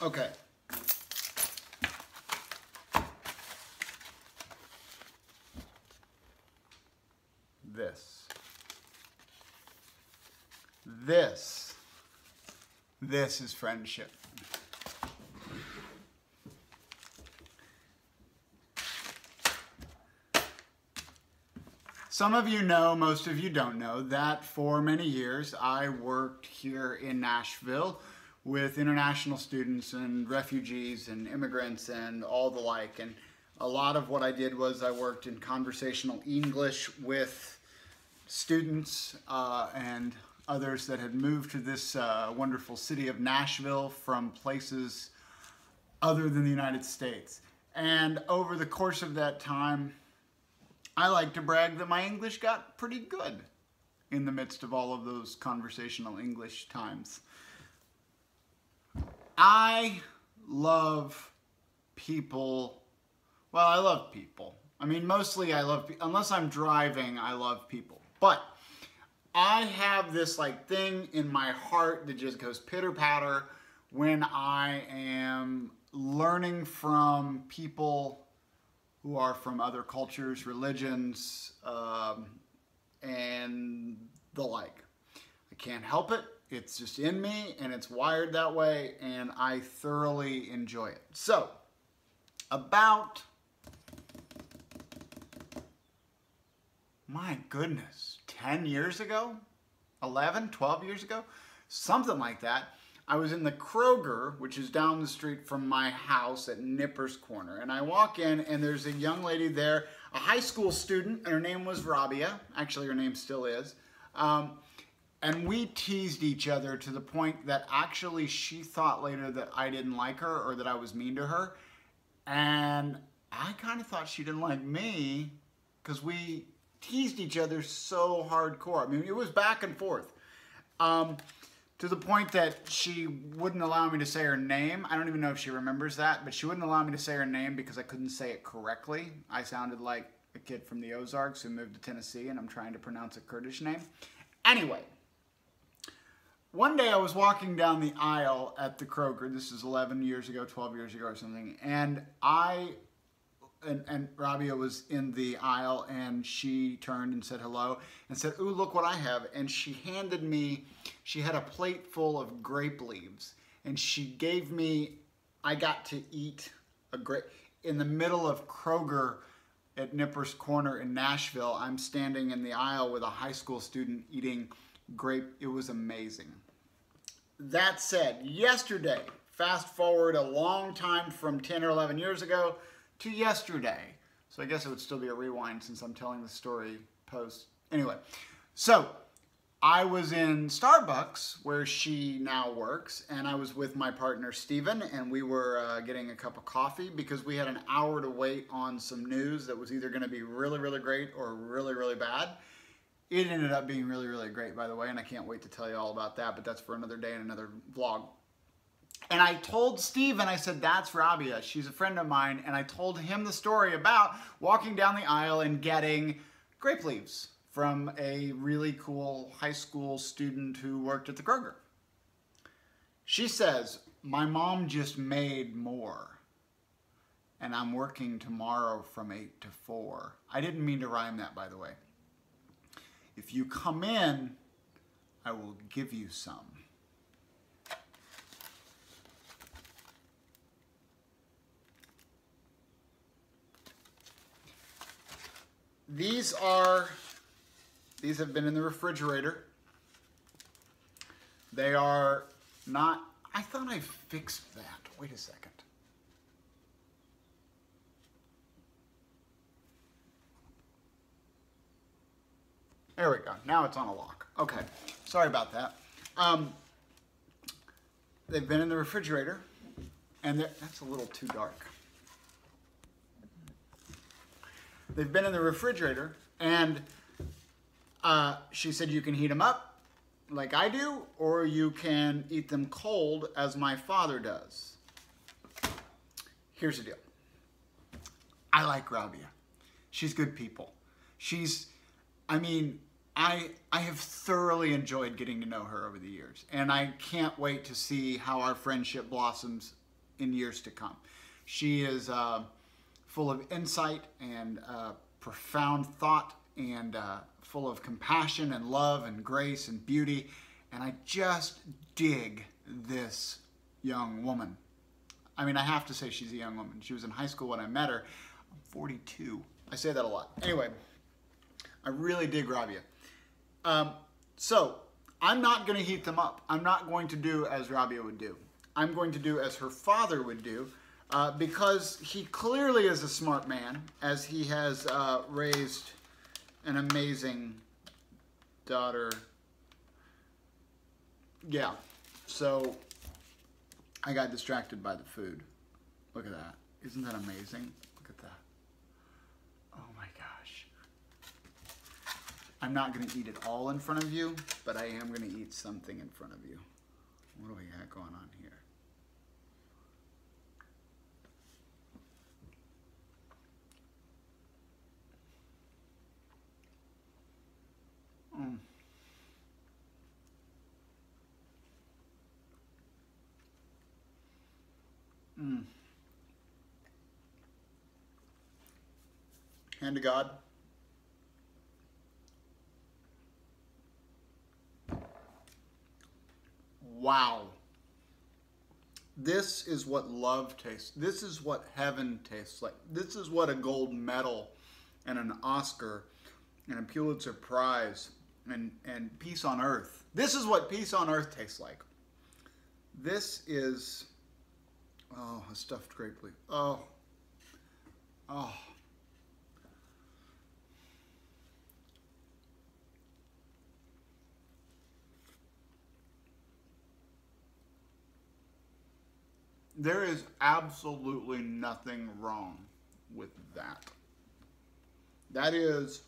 Okay. This is friendship. Some of you know, most of you don't know, that for many years I worked here in Nashville with international students and refugees and immigrants and all the like. And a lot of what I did was I worked in conversational English with students and others that had moved to this wonderful city of Nashville from places other than the United States. And over the course of that time, I like to brag that my English got pretty good in the midst of all of those conversational English times. I love people. Well, I love people. I mean, mostly I love people. Unless I'm driving, I love people. But I have this like thing in my heart that just goes pitter-patter when I am learning from people who are from other cultures, religions, and the like. I can't help it. It's just in me, and it's wired that way, and I thoroughly enjoy it. So, about, my goodness, 10 years ago? 11, 12 years ago? Something like that. I was in the Kroger, which is down the street from my house at Nipper's Corner. And I walk in, and there's a young lady there, a high school student, and her name was Rabia. Actually, her name still is. And we teased each other to the point that actually she thought later that I didn't like her or that I was mean to her. And I kind of thought she didn't like me because we teased each other so hardcore. I mean, it was back and forth. To the point that she wouldn't allow me to say her name. I don't even know if she remembers that, but she wouldn't allow me to say her name because I couldn't say it correctly. I sounded like a kid from the Ozarks who moved to Tennessee, and I'm trying to pronounce a Kurdish name. Anyway, one day I was walking down the aisle at the Kroger. This is 11 years ago, 12 years ago or something, and Rabia was in the aisle, and she turned and said hello and said, "Ooh, look what I have." And she handed me, she had a plate full of grape leaves, and she gave me, I got to eat a grape. In the middle of Kroger at Nipper's Corner in Nashville, I'm standing in the aisle with a high school student eating grape. It was amazing. That said, yesterday, fast forward a long time from 10 or 11 years ago, to yesterday. So I guess it would still be a rewind since I'm telling the story post. Anyway, so I was in Starbucks where she now works, and I was with my partner Steven, and we were getting a cup of coffee because we had an hour to wait on some news that was either going to be really, really great or really, really bad. It ended up being really, really great, by the way, and I can't wait to tell you all about that, but that's for another day and another vlog. And I told Steve, and I said, "That's Rabia. She's a friend of mine." And I told him the story about walking down the aisle and getting grape leaves from a really cool high school student who worked at the Kroger. She says, "My mom just made more, and I'm working tomorrow from 8 to 4. I didn't mean to rhyme that, by the way. "If you come in, I will give you some." These have been in the refrigerator. They are not, I thought I fixed that. Wait a second. There we go. Now it's on a lock. Okay. Sorry about that. They've been in the refrigerator, and that's a little too dark. They've been in the refrigerator, and she said you can heat them up like I do, or you can eat them cold as my father does. Here's the deal. I like Rabia. She's good people. I have thoroughly enjoyed getting to know her over the years, and I can't wait to see how our friendship blossoms in years to come. She is full of insight and profound thought, and full of compassion and love and grace and beauty. And I just dig this young woman. I mean, I have to say she's a young woman. She was in high school when I met her. I'm 42. I say that a lot. Anyway, I really dig Rabia. So I'm not going to heat them up. I'm not going to do as Rabia would do. I'm going to do as her father would do, because he clearly is a smart man, as he has raised an amazing daughter. Yeah, so I got distracted by the food. Look at that. Isn't that amazing? Look at that. Oh my gosh. I'm not going to eat it all in front of you, but I am going to eat something in front of you. What do we got going on here? Hand to God. Wow. This is what love tastes. This is what heaven tastes like. This is what a gold medal and an Oscar and a Pulitzer Prize and peace on earth. This is what peace on earth tastes like. This is, oh, a stuffed grape leaf. Oh. Oh. There is absolutely nothing wrong with that. That is